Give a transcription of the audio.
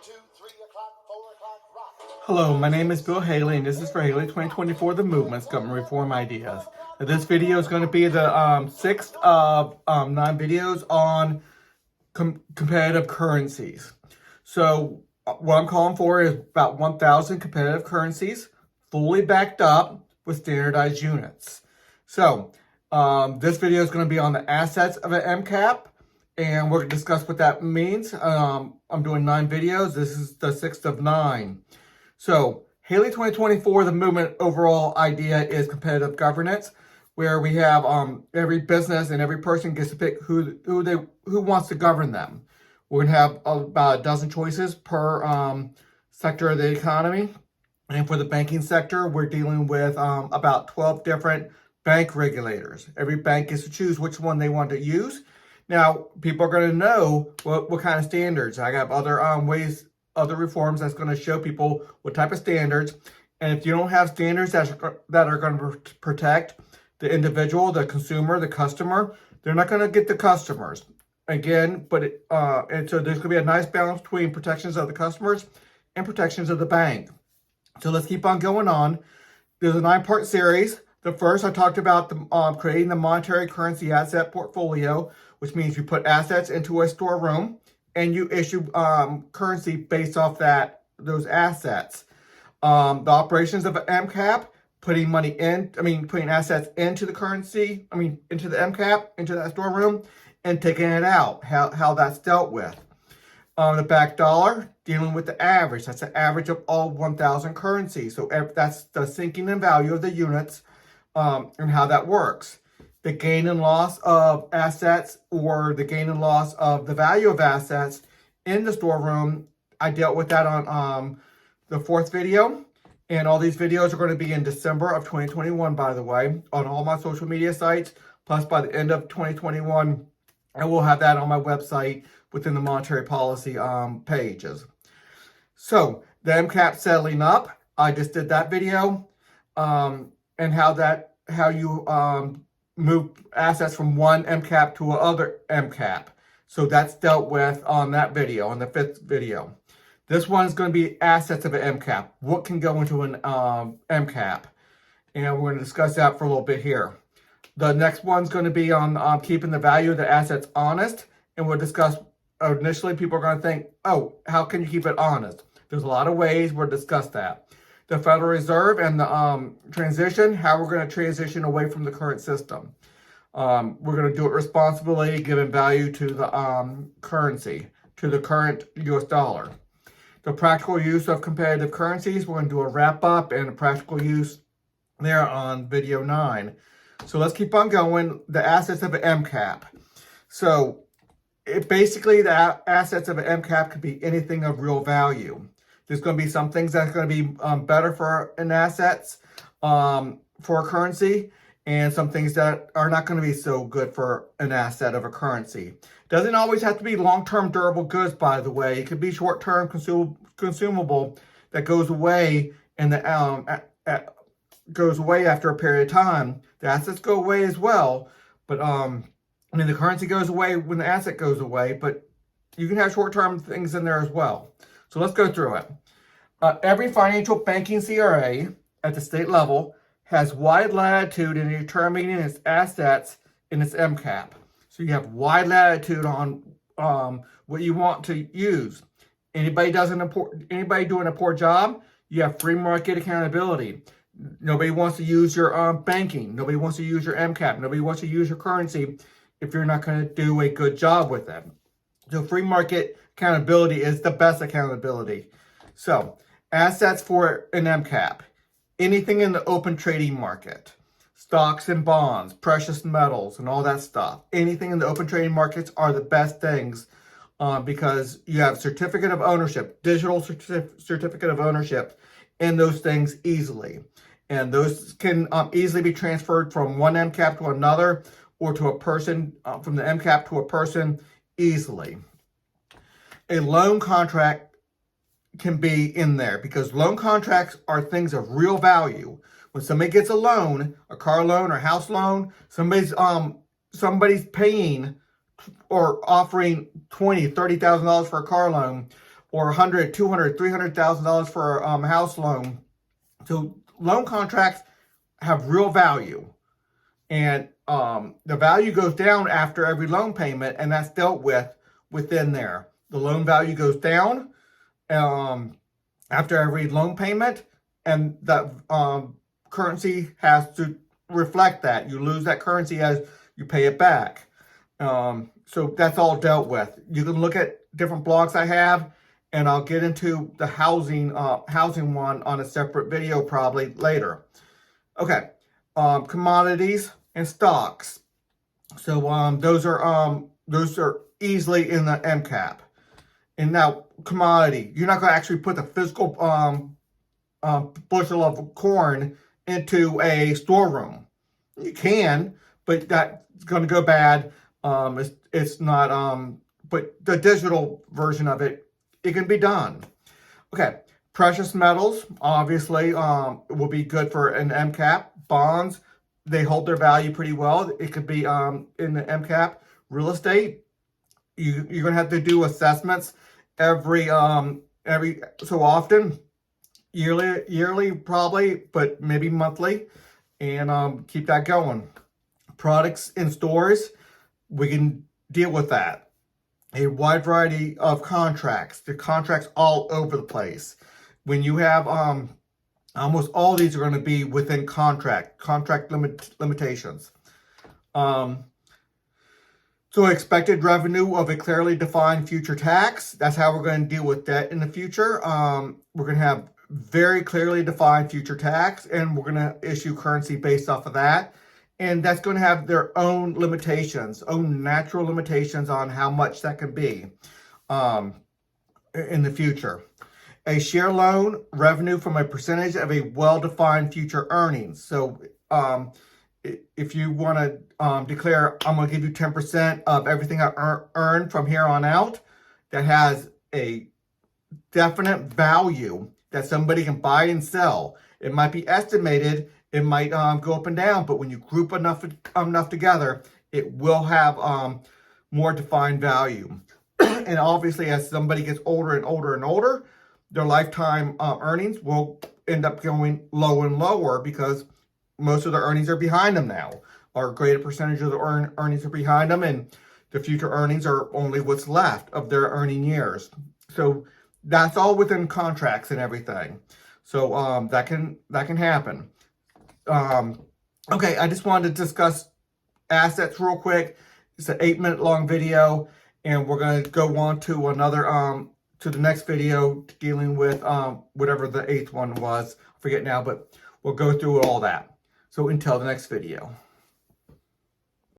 2, 3 o'clock, 4 o'clock, rock. Hello, my name is Bill Haley, and this is for Haley 2024, The Movement's Government Reform Ideas. Now, this video is going to be the sixth of 9 videos on competitive currencies. So, what I'm calling for is about 1,000 competitive currencies, fully backed up with standardized units. So, this video is going to be on the assets of an MCAP, and we're going to discuss what that means. I'm doing 9 videos. This is the 6th of 9. So, Haley 2024, the movement overall idea is competitive governance, where we have every business and every person gets to pick who wants to govern them. We're going to have about a dozen choices per sector of the economy. And for the banking sector, we're dealing with about 12 different bank regulators. Every bank gets to choose which one they want to use. Now, people are going to know what kind of standards. I have other other reforms that's going to show people what type of standards. And if you don't have standards that are going to protect the individual, the consumer, the customer, they're not going to get the customers. Again, and so there's going to be a nice balance between protections of the customers and protections of the bank. So let's keep on going on. There's a 9-part series. The first, I talked about creating the monetary currency asset portfolio, which means you put assets into a storeroom and you issue currency based off those assets. The operations of an MCAP, putting assets into the currency, into the MCAP, into that storeroom, and taking it out, how that's dealt with. The back dollar, dealing with the average. That's the average of all 1,000 currencies. So that's the sinking in value of the units and how that works. The gain and loss of assets, or the gain and loss of the value of assets in the storeroom. I dealt with that on the 4th video. And all these videos are going to be in December of 2021, by the way, on all my social media sites. Plus, by the end of 2021, I will have that on my website within the monetary policy pages. So, the MCAP settling up. I just did that video. And how you move assets from one MCAP to another MCAP. So that's dealt with on that video, on the 5th video. This one is going to be assets of an MCAP. What can go into an MCAP? And we're going to discuss that for a little bit here. The next one's going to be on keeping the value of the assets honest. And we'll discuss, initially people are going to think, oh, how can you keep it honest? There's a lot of ways. We'll discuss that. The Federal Reserve and the transition, how we're going to transition away from the current system. We're going to do it responsibly, giving value to the currency, to the current US dollar. The practical use of competitive currencies, we're going to do a wrap-up and a practical use there on video 9. So let's keep on going. The assets of an MCAP. So basically, the assets of an MCAP could be anything of real value. There's going to be some things that's going to be better for an assets, for a currency, and some things that are not going to be so good for an asset of a currency. Doesn't always have to be long-term durable goods, by the way. It could be short-term consumable that goes away and goes away after a period of time. The assets go away as well, but the currency goes away when the asset goes away, but you can have short-term things in there as well. So let's go through it. Every financial banking CRA at the state level has wide latitude in determining its assets in its MCAP. So you have wide latitude on what you want to use. Anybody doing a poor job, you have free market accountability. Nobody wants to use your banking. Nobody wants to use your MCAP. Nobody wants to use your currency if you're not going to do a good job with it. So free market accountability is the best accountability. So, assets for an MCAP. Anything in the open trading market. Stocks and bonds, precious metals, and all that stuff. Anything in the open trading markets are the best things because you have certificate of ownership, digital certificate of ownership in those things easily. And those can easily be transferred from one MCAP to another, or to a person, from the MCAP to a person easily. A loan contract can be in there because loan contracts are things of real value. When somebody gets a loan, a car loan or house loan, somebody's paying or offering $20,000, $30,000 for a car loan, or $100, $200, $300,000 for a house loan. So loan contracts have real value, and the value goes down after every loan payment, and that's dealt with within there. The loan value goes down after every loan payment, and that currency has to reflect that. You lose that currency as you pay it back. So that's all dealt with. You can look at different blogs I have, and I'll get into the housing one on a separate video probably later. Okay, commodities and stocks. So those are easily in the MCAP. And now commodity, you're not going to actually put the physical bushel of corn into a storeroom. You can, but that's going to go bad. It's not. But the digital version of it, it can be done. Okay, precious metals obviously will be good for an MCAP. Bonds, they hold their value pretty well. It could be in the MCAP. Real estate, you're going to have to do assessments every so often, yearly probably, but maybe monthly, and keep that going. Products in stores, we can deal with that. A wide variety of contracts. The contracts all over the place. When you have almost all these are going to be within contract limitations. So expected revenue of a clearly defined future tax. That's how we're going to deal with debt in the future. We're going to have very clearly defined future tax, and we're going to issue currency based off of that. And that's going to have their own limitations, own natural limitations on how much that can be in the future. A share loan, revenue from a percentage of a well-defined future earnings. So if you want to declare, I'm going to give you 10% of everything I earn from here on out, that has a definite value that somebody can buy and sell. It might be estimated, it might go up and down, but when you group enough together, it will have more defined value. And obviously, as somebody gets older and older and older, their lifetime earnings will end up going low and lower because most of their earnings are behind them now, or a greater percentage of the earnings are behind them, and the future earnings are only what's left of their earning years. So that's all within contracts and everything. So that can happen. Okay, I just wanted to discuss assets real quick. It's an 8-minute long video, and we're going to go on to another to the next video dealing with whatever the 8th one was. I forget now, but we'll go through all that. So until the next video.